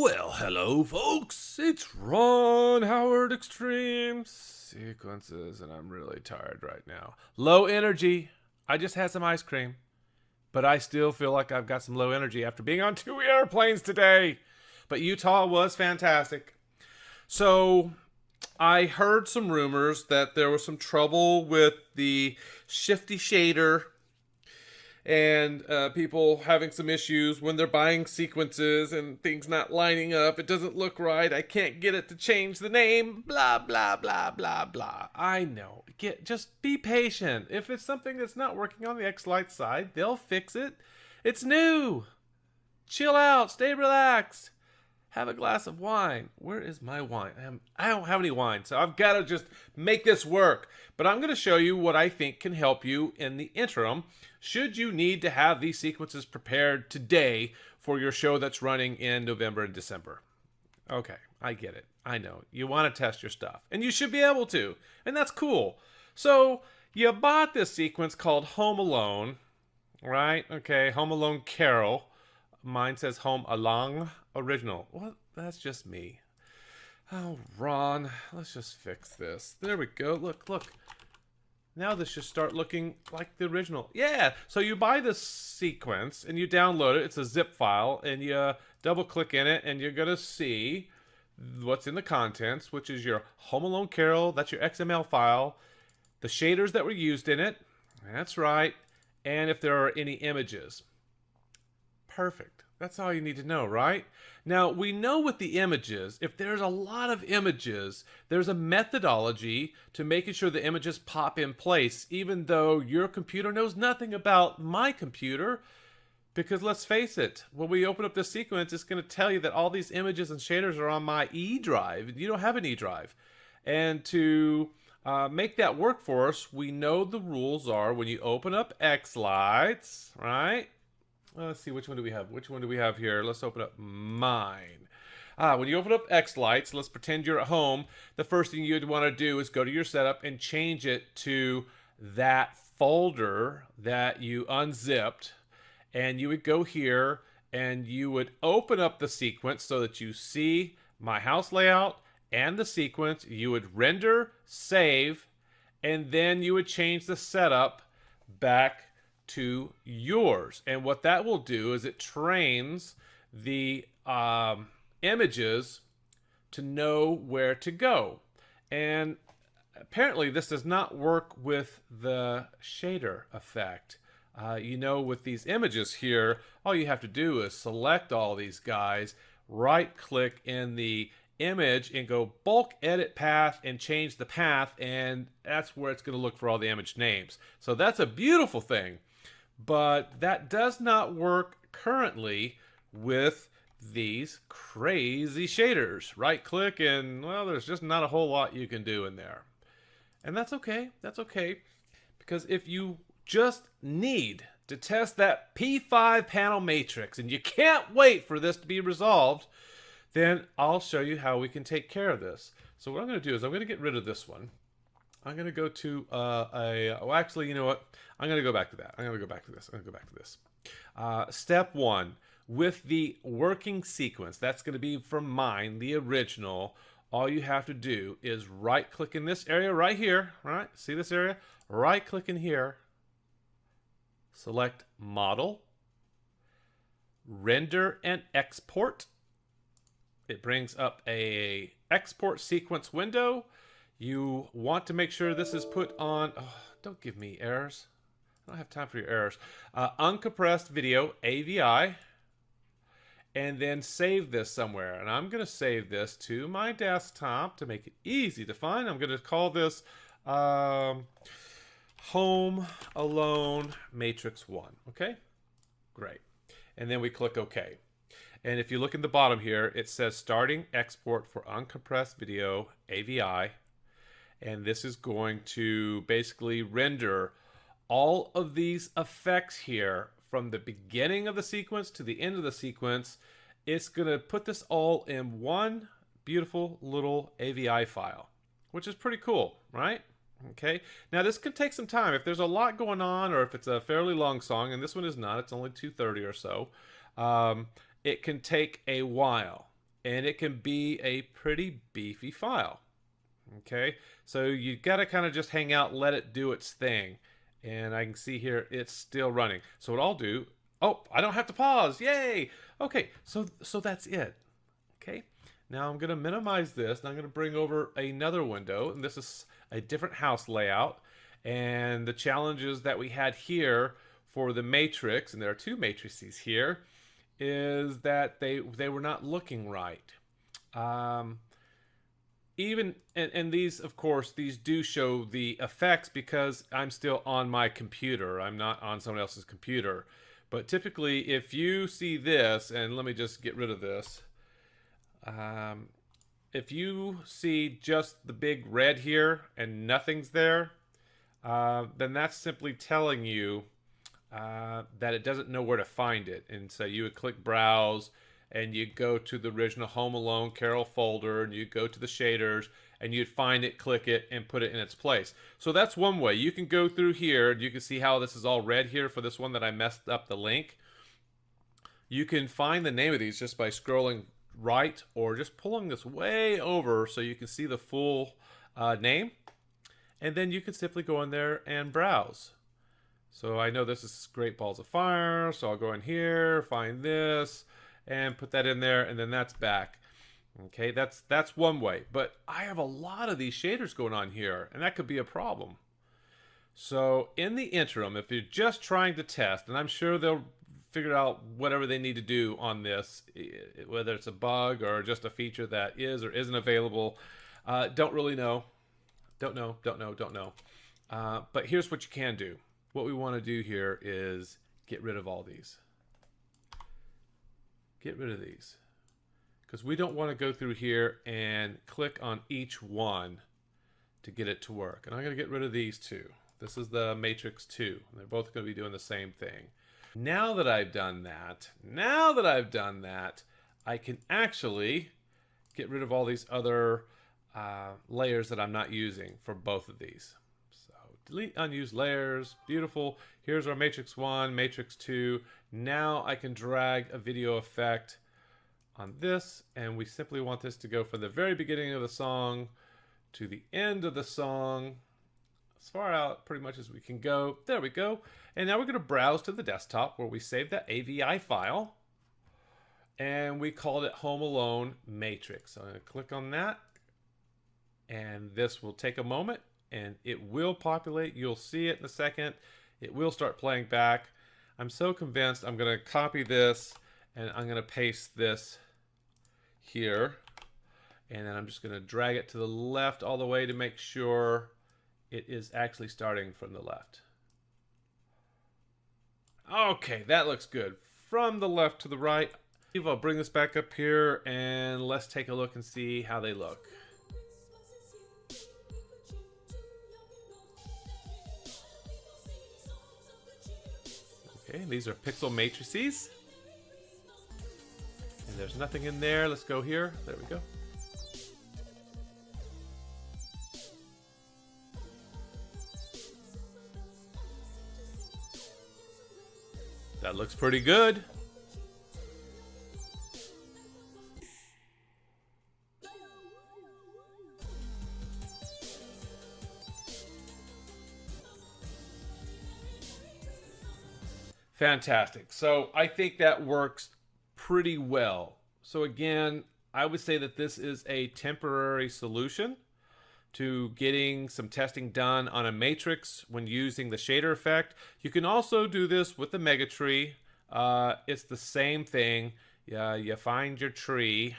Well, hello, folks. It's Ron Howard xTreme Sequences, and I'm really tired right now. Low energy. I just had some ice cream, but I still feel like I've got some low energy after being on 2 airplanes today. But Utah was fantastic. So I heard some rumors that there was some trouble with the shifty shader and people having some issues when they're buying sequences and things not lining up. It doesn't look right. I can't get it to change the name. Blah blah blah blah blah. I know. Just be patient. If it's something that's not working on the xLights side, they'll fix it. It's new. Chill out. Stay relaxed. Have a glass of wine. Where is my wine? I don't have any wine, so I've got to just make this work. But I'm going to show you what I think can help you in the interim, should you need to have these sequences prepared today for your show that's running in November and December. Okay, I get it. I know. You want to test your stuff, and you should be able to, and that's cool. So you bought this sequence called Home Alone, right? Okay, Home Alone Carol. Mine says Home Along Original. Well, that's just me. Oh, Ron, let's just fix this. There we go. Look. Now this should start looking like the original. Yeah, so you buy this sequence and you download it. It's a zip file, and you double click in it, and you're going to see what's in the contents, which is your Home Alone Carol. That's your XML file. The shaders that were used in it. That's right. And if there are any images. Perfect. That's all you need to know, right? Now, we know with the images, if there's a lot of images, there's a methodology to making sure the images pop in place, even though your computer knows nothing about my computer. Because let's face it, when we open up this sequence, it's going to tell you that all these images and shaders are on my E drive. You don't have an E drive. And to make that work for us, we know the rules are when you open up xLights, right? Let's see, which one do we have? Which one do we have here? Let's open up mine. When you open up xLights, let's pretend you're at home. The first thing you'd want to do is go to your setup and change it to that folder that you unzipped. And you would go here and you would open up the sequence so that you see my house layout and the sequence. You would render, save, and then you would change the setup back to yours. And what that will do is it trains the images to know where to go. And apparently this does not work with the shader effect. With these images here, all you have to do is select all these guys, right click in the image and go bulk edit path and change the path, and that's where it's going to look for all the image names. So that's a beautiful thing. But that does not work currently with these crazy shaders. Right click and, well, there's just not a whole lot you can do in there. And that's okay. That's okay. Because if you just need to test that P5 panel matrix and you can't wait for this to be resolved, then I'll show you how we can take care of this. So what I'm going to do is I'm going to get rid of this one. I'm going to go to actually, you know what? I'm going to go back to that. I'm going to go back to this. Step one, with the working sequence, that's going to be from mine, the original. All you have to do is right click in this area right here, right? See this area? Right click in here. Select model, render and export. It brings up a export sequence window. You want to make sure this is put on, don't give me errors. I don't have time for your errors. Uncompressed video, AVI, and then save this somewhere. And I'm going to save this to my desktop to make it easy to find. I'm going to call this Home Alone Matrix 1. Okay, great. And then we click OK. And if you look in the bottom here, it says starting export for uncompressed video, AVI. And this is going to basically render all of these effects here from the beginning of the sequence to the end of the sequence. It's going to put this all in one beautiful little AVI file, which is pretty cool, right? Okay. Now this can take some time. If there's a lot going on, or if it's a fairly long song, and this one is not, it's only 2:30 or so, it can take a while. and it can be a pretty beefy file. Okay, so you got to kind of just hang out, let it do its thing. And I can see here it's still running. So what I'll do, oh, I don't have to pause. Yay! Okay, so that's it. Okay, now I'm going to minimize this, and I'm going to bring over another window, and this is a different house layout. And the challenges that we had here for the matrix, and there are two matrices here, is that they were not looking right. Even and these, of course, these do show the effects because I'm still on my computer. I'm not on someone else's computer. But typically, if you see this, and let me just get rid of this. If you see just the big red here and nothing's there, then that's simply telling you that it doesn't know where to find it. And so you would click Browse, and you go to the original Home Alone Carol folder, and you go to the shaders, and you'd find it, click it, and put it in its place. So that's one way. You can go through here, and you can see how this is all red here for this one that I messed up the link. You can find the name of these just by scrolling right, or just pulling this way over so you can see the full name. And then you can simply go in there and browse. So I know this is Great Balls of Fire, so I'll go in here, find this, and put that in there, and then that's back. Okay, that's one way. But I have a lot of these shaders going on here, and that could be a problem. So in the interim, if you're just trying to test, and I'm sure they'll figure out whatever they need to do on this, whether it's a bug or just a feature that is or isn't available, don't really know. Don't know. But here's what you can do. What we want to do here is get rid of all these. Get rid of these, because we don't want to go through here and click on each one to get it to work. And I'm going to get rid of these two. This is the Matrix 2. They're both going to be doing the same thing. Now that I've done that, I can actually get rid of all these other layers that I'm not using for both of these. So delete unused layers. Beautiful. Here's our Matrix 1, Matrix 2. Now I can drag a video effect on this, and we simply want this to go from the very beginning of the song to the end of the song, as far out pretty much as we can go. There we go. And now we're going to browse to the desktop where we saved that AVI file, and we called it Home Alone Matrix. So I'm going to click on that, and this will take a moment, and it will populate. You'll see it in a second. It will start playing back. I'm so convinced I'm going to copy this, and I'm going to paste this here. And then I'm just going to drag it to the left all the way to make sure it is actually starting from the left. Okay, that looks good. From the left to the right. I'll bring this back up here, and let's take a look and see how they look. Okay, these are pixel matrices. And there's nothing in there. Let's go here. There we go. That looks pretty good. Fantastic. So I think that works pretty well. So again, I would say that this is a temporary solution to getting some testing done on a matrix when using the shader effect. You can also do this with the mega tree. It's the same thing. You find your tree,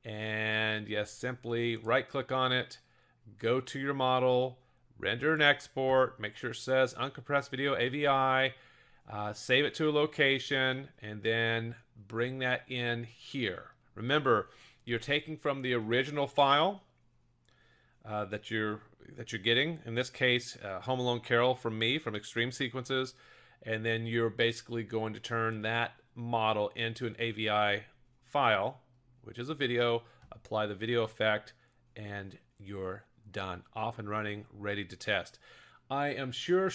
and you simply right click on it, go to your model, render and export, make sure it says uncompressed video AVI, save it to a location, and then bring that in here. Remember, you're taking from the original file that you're getting. In this case, Home Alone Carol from me, from xTreme Sequences, and then you're basically going to turn that model into an AVI file, which is a video, apply the video effect, and you're done, off and running, ready to test. I am sure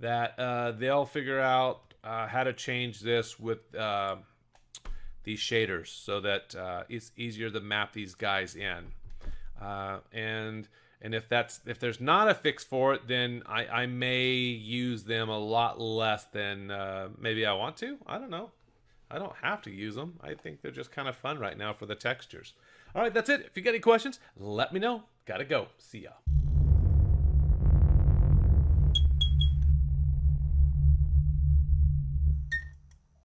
that they'll figure out how to change this with these shaders so that it's easier to map these guys in. And if there's not a fix for it, then I may use them a lot less than maybe I want to. I don't know. I don't have to use them. I think they're just kind of fun right now for the textures. All right, that's it. If you got any questions, let me know. Gotta go. See ya.